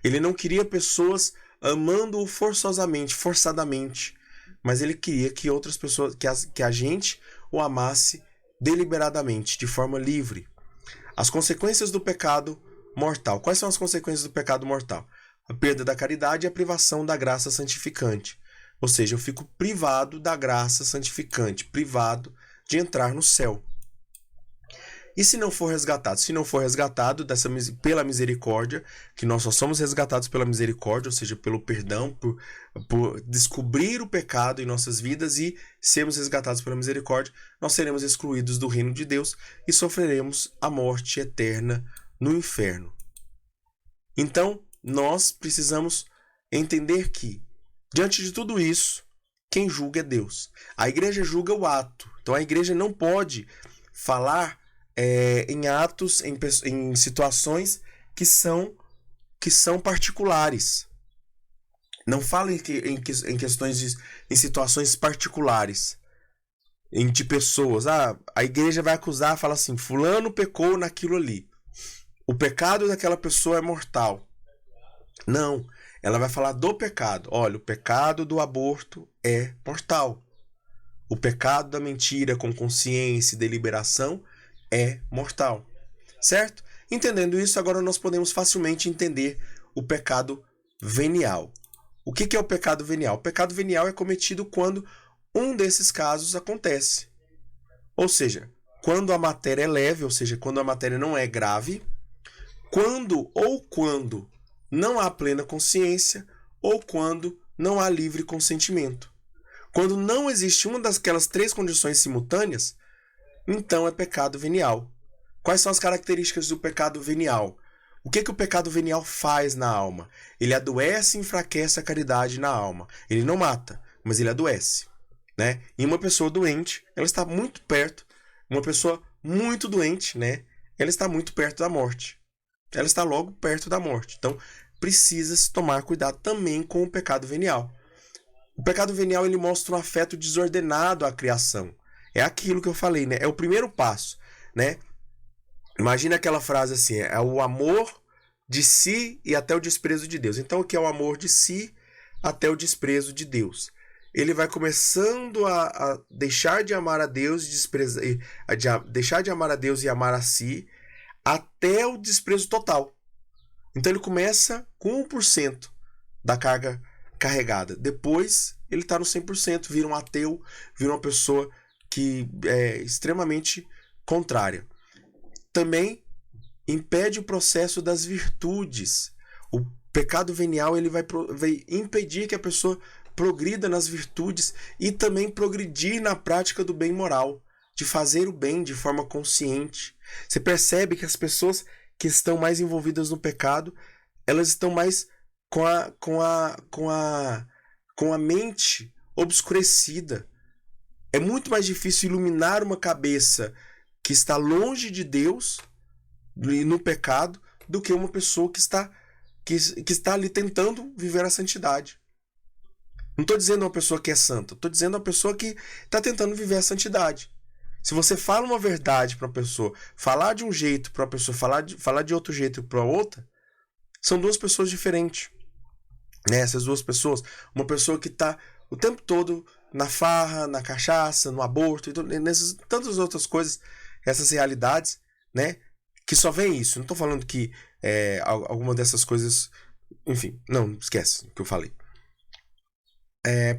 Ele não queria pessoas amando-o forçadamente, mas ele queria que outras pessoas, que a gente o amasse deliberadamente, de forma livre. As consequências do pecado mortal. Quais são as consequências do pecado mortal? A perda da caridade e a privação da graça santificante. Ou seja, eu fico privado da graça santificante, privado de entrar no céu. E se não for resgatado? Se não for resgatado pela misericórdia, que nós só somos resgatados pela misericórdia, ou seja, pelo perdão, por descobrir o pecado em nossas vidas e sermos resgatados pela misericórdia, nós seremos excluídos do reino de Deus e sofreremos a morte eterna no inferno. Então, nós precisamos entender que, diante de tudo isso, quem julga é Deus. A igreja julga o ato. Então, a igreja não pode falar em atos, em situações que são particulares. Não fala em questões em situações particulares de pessoas. A igreja vai acusar, fala assim, fulano pecou naquilo ali. O pecado daquela pessoa é mortal. Não, Ela vai falar do pecado. Olha, o pecado do aborto é mortal. O pecado da mentira com consciência e deliberação é mortal. Certo? Entendendo isso, agora nós podemos facilmente entender o pecado venial. O que é o pecado venial? O pecado venial é cometido quando um desses casos acontece. Ou seja, quando a matéria é leve, ou seja, quando a matéria não é grave, quando não há plena consciência ou quando não há livre consentimento. Quando não existe uma daquelas três condições simultâneas, então é pecado venial. Quais são as características do pecado venial? O que o pecado venial faz na alma? Ele adoece e enfraquece a caridade na alma. Ele não mata, mas ele adoece. Né? E uma pessoa doente, ela está muito perto, uma pessoa muito doente, né? Ela está muito perto da morte. Ela está logo perto da morte. Então, precisa-se tomar cuidado também com o pecado venial. O pecado venial, ele mostra um afeto desordenado à criação. É aquilo que eu falei, né? É o primeiro passo, né? Imagina aquela frase assim, é o amor de si e até o desprezo de Deus. Então, o que é o amor de si até o desprezo de Deus? Ele vai começando a deixar de amar a Deus, deixar de amar a Deus e amar a si, até o desprezo total. Então, ele começa com 1% da carga carregada. Depois, ele está no 100%, vira um ateu, vira uma pessoa que é extremamente contrária. Também impede o processo das virtudes. O pecado venial ele vai impedir que a pessoa progrida nas virtudes e também progredir na prática do bem moral, de fazer o bem de forma consciente. Você percebe que as pessoas que estão mais envolvidas no pecado, elas estão mais com a mente obscurecida. É muito mais difícil iluminar uma cabeça que está longe de Deus no pecado do que uma pessoa que está ali tentando viver a santidade. Não estou dizendo uma pessoa que é santa, estou dizendo uma pessoa que está tentando viver a santidade. Se você fala uma verdade para uma pessoa, falar de um jeito para uma pessoa, falar de outro jeito para outra, são duas pessoas diferentes. Né? Essas duas pessoas, uma pessoa que está o tempo todo na farra, na cachaça, no aborto, e nessas tantas outras coisas, essas realidades, né? Que só vem isso. Não estou falando que alguma dessas coisas, enfim, não esquece o que eu falei.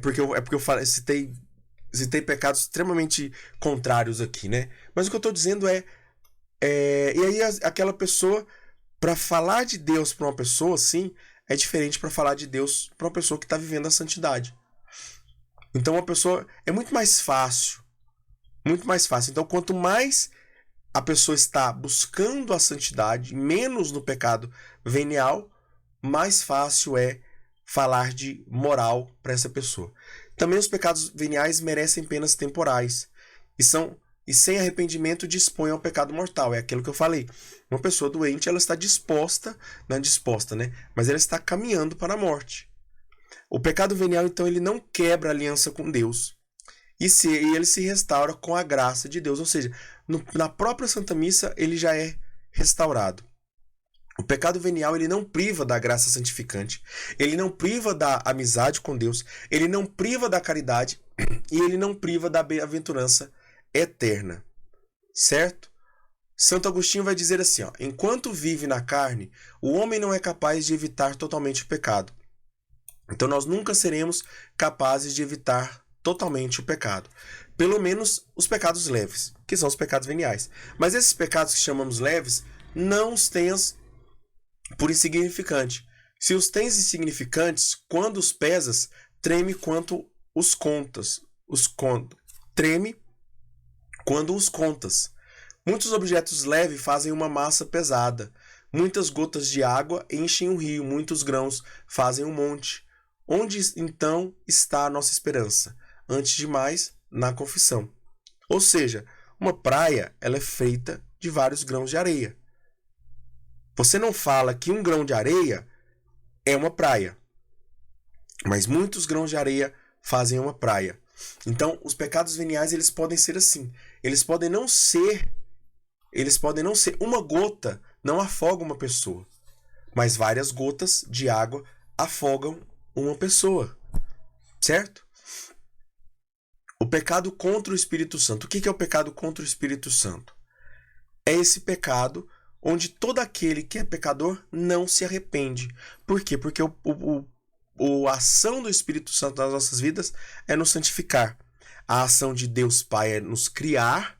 Porque eu citei pecados extremamente contrários aqui, né? Mas o que eu estou dizendo e aí aquela pessoa, para falar de Deus para uma pessoa, assim, é diferente para falar de Deus para uma pessoa que está vivendo a santidade. Então, uma pessoa é muito mais fácil. Muito mais fácil. Então, quanto mais a pessoa está buscando a santidade, menos no pecado venial, mais fácil é falar de moral para essa pessoa. Também os pecados veniais merecem penas temporais e sem arrependimento dispõem ao pecado mortal. É aquilo que eu falei. Uma pessoa doente, ela está não é disposta, né? Mas ela está caminhando para a morte. O pecado venial, então, ele não quebra a aliança com Deus. E ele se restaura com a graça de Deus. Ou seja, na própria Santa Missa, ele já é restaurado. O pecado venial, ele não priva da graça santificante. Ele não priva da amizade com Deus. Ele não priva da caridade. E ele não priva da bem-aventurança eterna. Certo? Santo Agostinho vai dizer assim, enquanto vive na carne, o homem não é capaz de evitar totalmente o pecado. Então nós nunca seremos capazes de evitar totalmente o pecado. Pelo menos os pecados leves, que são os pecados veniais. Mas esses pecados que chamamos leves, não os tenhas por insignificante. Se os tens insignificantes, quando os pesas, treme quanto os contas. Treme quando os contas. Muitos objetos leves fazem uma massa pesada. Muitas gotas de água enchem um rio. Muitos grãos fazem um monte. Onde então está a nossa esperança? Antes de mais, na confissão. Ou seja, uma praia ela é feita de vários grãos de areia. Você não fala que um grão de areia é uma praia, mas muitos grãos de areia fazem uma praia. Então, os pecados veniais eles podem ser assim. Eles podem não ser uma gota não afoga uma pessoa, mas várias gotas de água afogam uma pessoa, certo? O pecado contra o Espírito Santo. O que é o pecado contra o Espírito Santo? É esse pecado onde todo aquele que é pecador não se arrepende. Por quê? Porque a ação do Espírito Santo nas nossas vidas é nos santificar. A ação de Deus Pai é nos criar.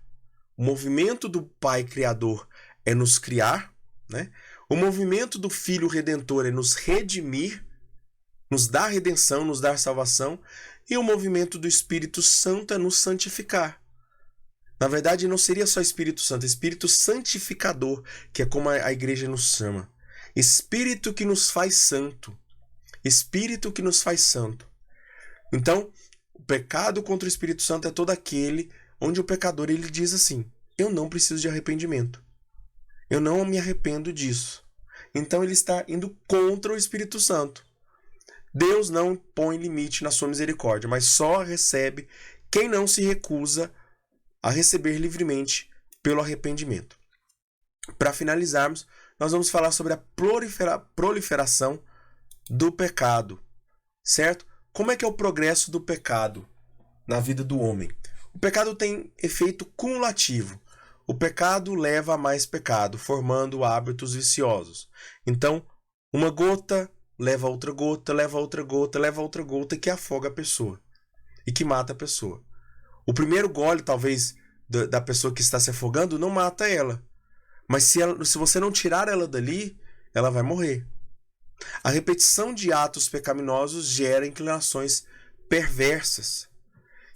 O movimento do Pai Criador é nos criar, né? O movimento do Filho Redentor é nos redimir, nos dar redenção, nos dar salvação. E o movimento do Espírito Santo é nos santificar. Na verdade, não seria só Espírito Santo, é Espírito Santificador, que é como a igreja nos chama. Espírito que nos faz santo. Espírito que nos faz santo. Então, o pecado contra o Espírito Santo é todo aquele onde o pecador ele diz assim: eu não preciso de arrependimento. Eu não me arrependo disso. Então ele está indo contra o Espírito Santo. Deus não põe limite na sua misericórdia, mas só recebe quem não se recusa a receber livremente pelo arrependimento. Para finalizarmos, nós vamos falar sobre a proliferação do pecado, certo? Como é que é o progresso do pecado na vida do homem? O pecado tem efeito cumulativo. O pecado leva a mais pecado, formando hábitos viciosos. Então, uma gota leva a outra gota, leva a outra gota, leva a outra gota, que afoga a pessoa e que mata a pessoa. O primeiro gole, talvez, da pessoa que está se afogando, não mata ela. Mas se você não tirar ela dali, ela vai morrer. A repetição de atos pecaminosos gera inclinações perversas.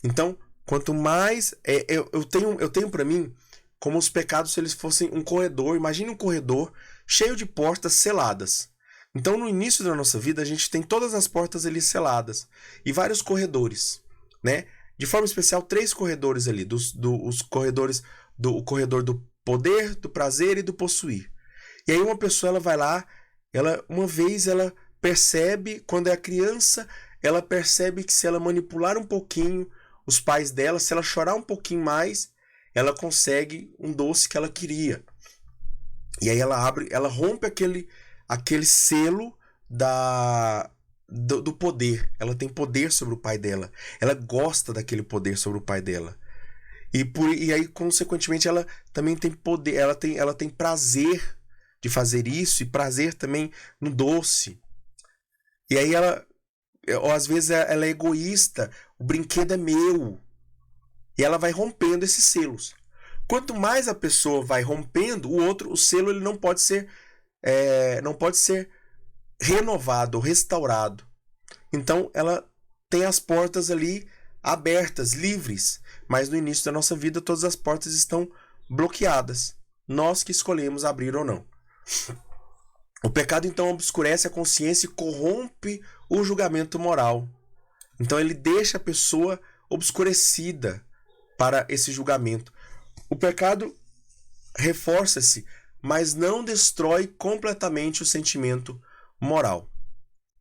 Então, quanto mais... eu tenho para mim como os pecados se eles fossem um corredor. Imagine um corredor cheio de portas seladas. Então, no início da nossa vida, a gente tem todas as portas ali seladas e vários corredores, né? De forma especial, 3 corredores ali, os corredores o corredor do poder, do prazer e do possuir. E aí uma pessoa ela vai lá, uma vez ela percebe, quando é criança, ela percebe que se ela manipular um pouquinho os pais dela, se ela chorar um pouquinho mais, ela consegue um doce que ela queria. E aí ela rompe aquele selo do poder. Ela tem poder sobre o pai dela. Ela gosta daquele poder sobre o pai dela. E aí, consequentemente, ela também tem poder. Ela tem prazer de fazer isso e prazer também no doce. E aí ou às vezes ela é egoísta. O brinquedo é meu. E ela vai rompendo esses selos. Quanto mais a pessoa vai rompendo, o selo ele não pode ser renovado ou restaurado. Então ela tem as portas ali abertas, livres, mas no início da nossa vida todas as portas estão bloqueadas. Nós que escolhemos abrir ou não. O pecado então obscurece a consciência e corrompe o julgamento moral. Então ele deixa a pessoa obscurecida para esse julgamento. O pecado reforça-se, mas não destrói completamente o sentimento moral,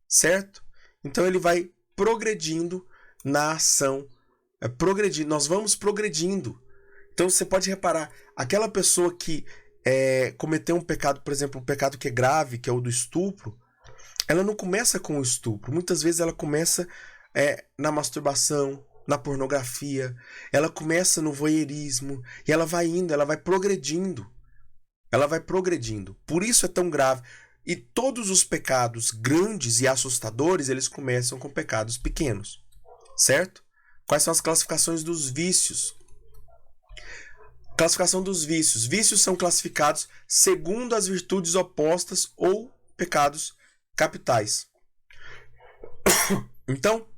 certo? Então ele vai progredindo na ação, nós vamos progredindo. Então você pode reparar, aquela pessoa que cometeu um pecado, por exemplo, um pecado que é grave, que é o do estupro, ela não começa com o estupro, muitas vezes ela começa na masturbação, na pornografia, ela começa no voyeurismo, e ela vai indo, ela vai progredindo. Ela vai progredindo. Por isso é tão grave. E todos os pecados grandes e assustadores, eles começam com pecados pequenos. Certo? Quais são as classificações dos vícios? Classificação dos vícios. Vícios são classificados segundo as virtudes opostas ou pecados capitais. Então,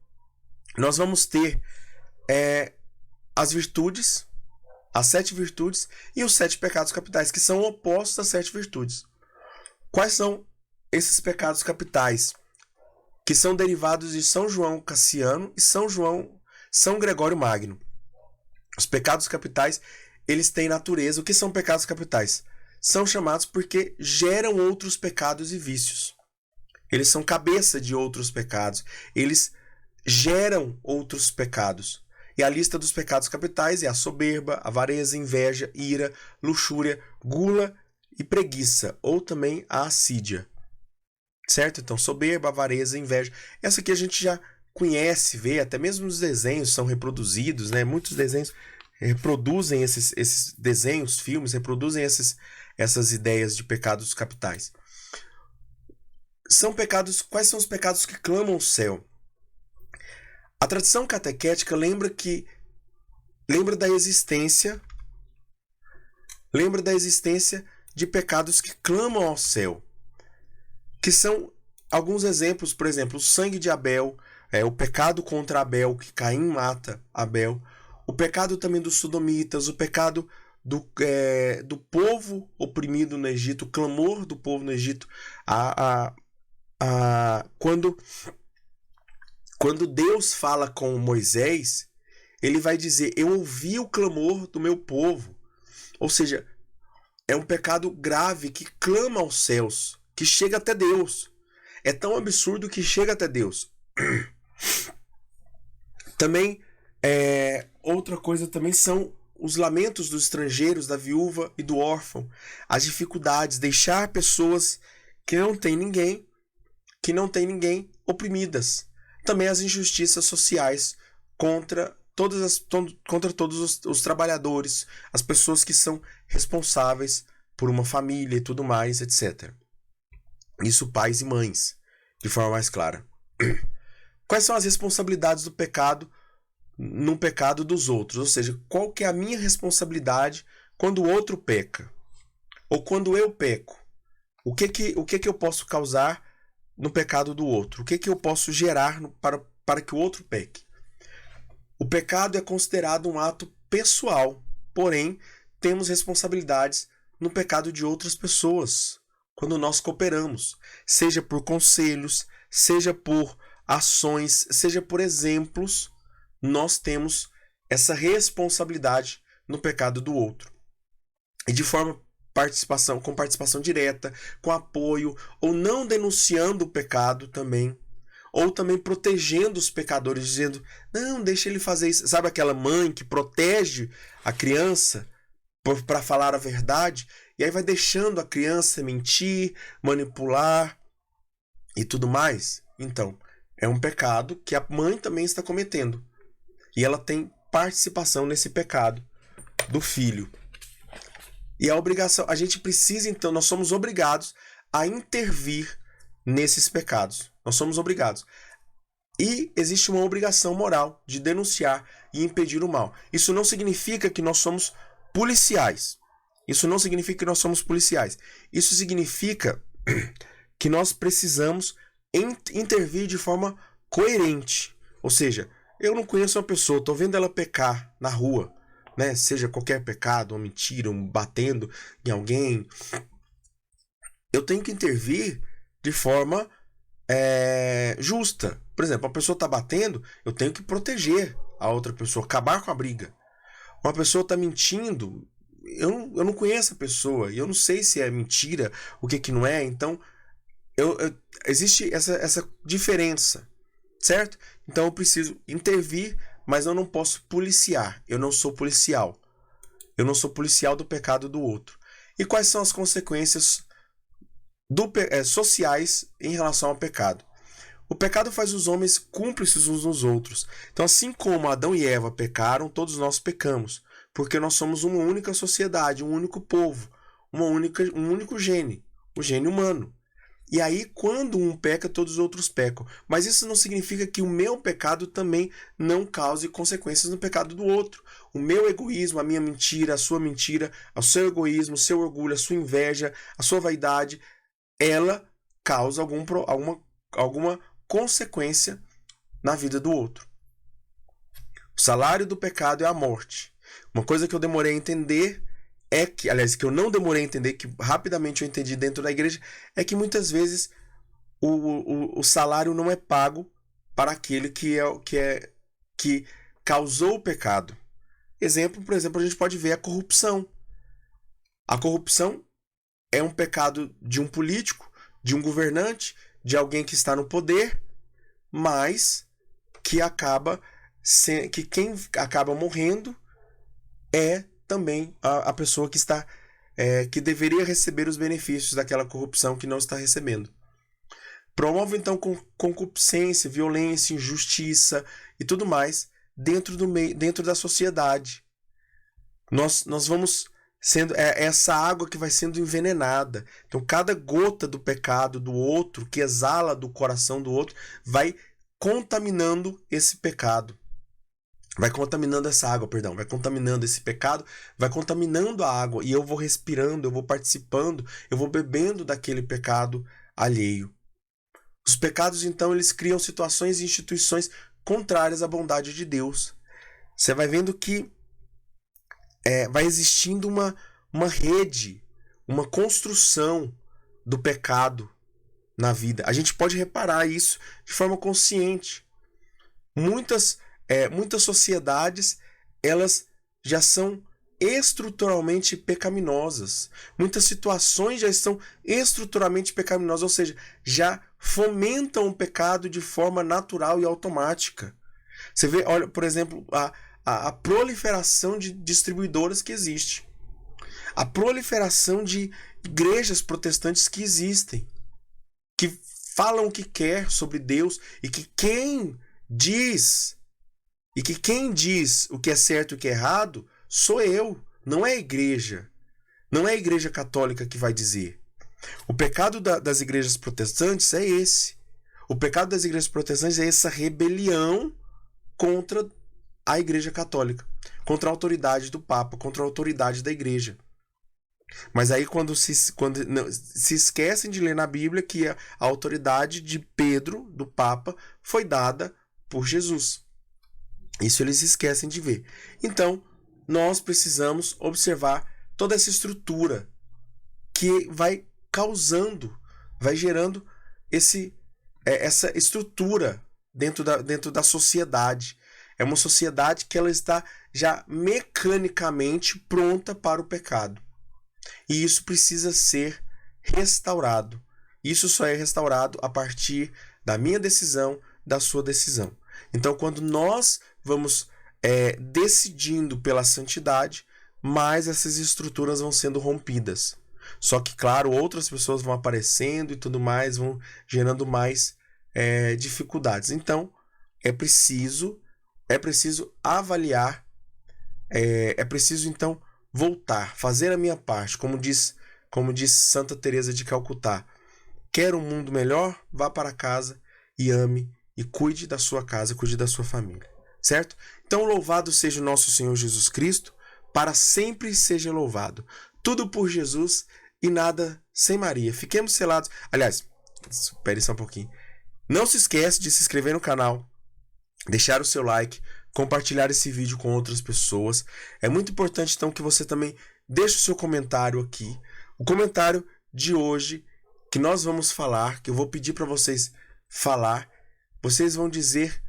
nós vamos ter as virtudes, as 7 virtudes e os 7 pecados capitais, que são opostos às 7 virtudes. Quais são esses pecados capitais? Que são derivados de São João Cassiano e São Gregório Magno. Os pecados capitais, eles têm natureza. O que são pecados capitais? São chamados porque geram outros pecados e vícios. Eles são cabeça de outros pecados. Eles geram outros pecados. E a lista dos pecados capitais é a soberba, avareza, inveja, ira, luxúria, gula e preguiça, ou também a assídia. certo? Então, soberba, avareza, inveja. Essa aqui a gente já conhece, vê, até mesmo os desenhos são reproduzidos, né? Muitos desenhos reproduzem esses desenhos, filmes, reproduzem essas ideias de pecados capitais. Quais são os pecados que clamam o céu? A tradição catequética lembra da existência de pecados que clamam ao céu, que são alguns exemplos, por exemplo, o sangue de Abel, o pecado contra Abel, que Caim mata Abel, o pecado também dos sodomitas, o pecado do povo oprimido no Egito, o clamor do povo no Egito, quando Deus fala com Moisés, ele vai dizer: eu ouvi o clamor do meu povo. Ou seja, é um pecado grave que clama aos céus, que chega até Deus. É tão absurdo que chega até Deus. Também, outra coisa também são os lamentos dos estrangeiros, da viúva e do órfão. As dificuldades, deixar pessoas que não têm ninguém oprimidas. Também as injustiças sociais contra todos os trabalhadores, as pessoas que são responsáveis por uma família e tudo mais, etc. Isso pais e mães, de forma mais clara. Quais são as responsabilidades do pecado no pecado dos outros? Ou seja, qual que é a minha responsabilidade quando o outro peca? Ou quando eu peco? O que eu posso causar no pecado do outro? O que eu posso gerar para que o outro peque? O pecado é considerado um ato pessoal, porém, temos responsabilidades no pecado de outras pessoas, quando nós cooperamos, seja por conselhos, seja por ações, seja por exemplos, nós temos essa responsabilidade no pecado do outro. E de forma com participação direta, com apoio, ou não denunciando o pecado também, ou também protegendo os pecadores, dizendo: não, deixa ele fazer isso. Sabe aquela mãe que protege a criança para falar a verdade, e aí vai deixando a criança mentir, manipular e tudo mais? Então, é um pecado que a mãe também está cometendo. E ela tem participação nesse pecado do filho. E a obrigação, a gente precisa, então, nós somos obrigados a intervir nesses pecados. Nós somos obrigados. E existe uma obrigação moral de denunciar e impedir o mal. Isso não significa que nós somos policiais. Isso significa que nós precisamos intervir de forma coerente. Ou seja, eu não conheço uma pessoa, estou vendo ela pecar na rua, né? Seja qualquer pecado, uma mentira, batendo em alguém. Eu tenho que intervir de forma justa. Por exemplo, a pessoa está batendo, eu tenho que proteger a outra pessoa, acabar com a briga. Uma pessoa está mentindo, eu não conheço a pessoa, e eu não sei se é mentira, o que não é, então existe essa diferença, certo? Então eu preciso intervir, mas eu não posso policiar, eu não sou policial. Eu não sou policial do pecado do outro. E quais são as consequências sociais em relação ao pecado? O pecado faz os homens cúmplices uns dos outros. Então, assim como Adão e Eva pecaram, todos nós pecamos, porque nós somos uma única sociedade, um único povo, um único gene, o gene humano. E aí, quando um peca, todos os outros pecam. Mas isso não significa que o meu pecado também não cause consequências no pecado do outro. O meu egoísmo, a minha mentira, a sua mentira, o seu egoísmo, o seu orgulho, a sua inveja, a sua vaidade, ela causa alguma consequência na vida do outro. O salário do pecado é a morte. Uma coisa que eu demorei a entender que eu não demorei a entender, que rapidamente eu entendi dentro da igreja, é que muitas vezes o salário não é pago para aquele que causou o pecado. Por exemplo, a gente pode ver a corrupção. A corrupção é um pecado de um político, de um governante, de alguém que está no poder, mas que quem acaba morrendo é também a pessoa que deveria receber os benefícios daquela corrupção que não está recebendo. Promove então concupiscência, violência, injustiça e tudo mais dentro da sociedade. Nós vamos sendo essa água que vai sendo envenenada. Então cada gota do pecado do outro, que exala do coração do outro, vai contaminando esse pecado. Vai contaminando essa água, perdão, vai contaminando esse pecado, vai contaminando a água, e eu vou respirando, eu vou participando, eu vou bebendo daquele pecado alheio. Os pecados, então, eles criam situações e instituições contrárias à bondade de Deus. Você vai vendo que vai existindo uma rede, uma construção do pecado na vida. A gente pode reparar isso de forma consciente. Muitas sociedades, elas já são estruturalmente pecaminosas. Muitas situações já estão estruturalmente pecaminosas, ou seja, já fomentam o pecado de forma natural e automática. Você vê, olha, por exemplo, a proliferação de distribuidoras que existe. A proliferação de igrejas protestantes que existem. Que falam o que quer sobre Deus e que quem diz o que é certo e o que é errado sou eu, não é a igreja. Não é a igreja católica que vai dizer. O pecado das igrejas protestantes é esse. O pecado das igrejas protestantes é essa rebelião contra a igreja católica, contra a autoridade do Papa, contra a autoridade da igreja. Mas aí quando se esquecem de ler na Bíblia que a autoridade de Pedro, do Papa, foi dada por Jesus. Isso eles esquecem de ver. Então, nós precisamos observar toda essa estrutura que vai causando, vai gerando essa estrutura dentro da sociedade. É uma sociedade que ela está já mecanicamente pronta para o pecado. E isso precisa ser restaurado. Isso só é restaurado a partir da minha decisão, da sua decisão. Então, quando nós vamos decidindo pela santidade, mais essas estruturas vão sendo rompidas. Só que, claro, outras pessoas vão aparecendo e tudo mais, vão gerando mais dificuldades. Então, é preciso avaliar, é preciso, então, voltar, fazer a minha parte, como diz Santa Teresa de Calcutá. Quer um mundo melhor? Vá para casa e ame e cuide da sua casa, cuide da sua família. Certo? Então, louvado seja o nosso Senhor Jesus Cristo, para sempre seja louvado. Tudo por Jesus e nada sem Maria. Fiquemos selados. Aliás, espere só um pouquinho. Não se esquece de se inscrever no canal, deixar o seu like, compartilhar esse vídeo com outras pessoas. É muito importante, então, que você também deixe o seu comentário aqui. O comentário de hoje, que nós vamos falar, que eu vou pedir para vocês falar, vocês vão dizer...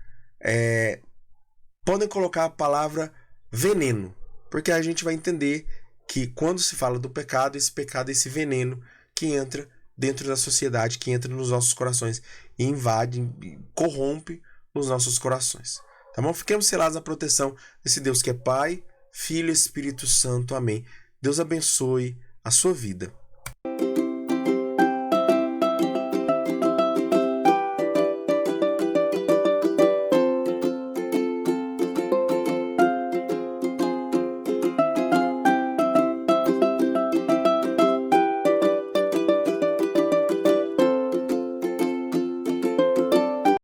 podem colocar a palavra veneno, porque a gente vai entender que quando se fala do pecado, esse veneno que entra dentro da sociedade, que entra nos nossos corações e invade, corrompe os nossos corações. Tá bom? Fiquemos selados na proteção desse Deus que é Pai, Filho e Espírito Santo. Amém. Deus abençoe a sua vida.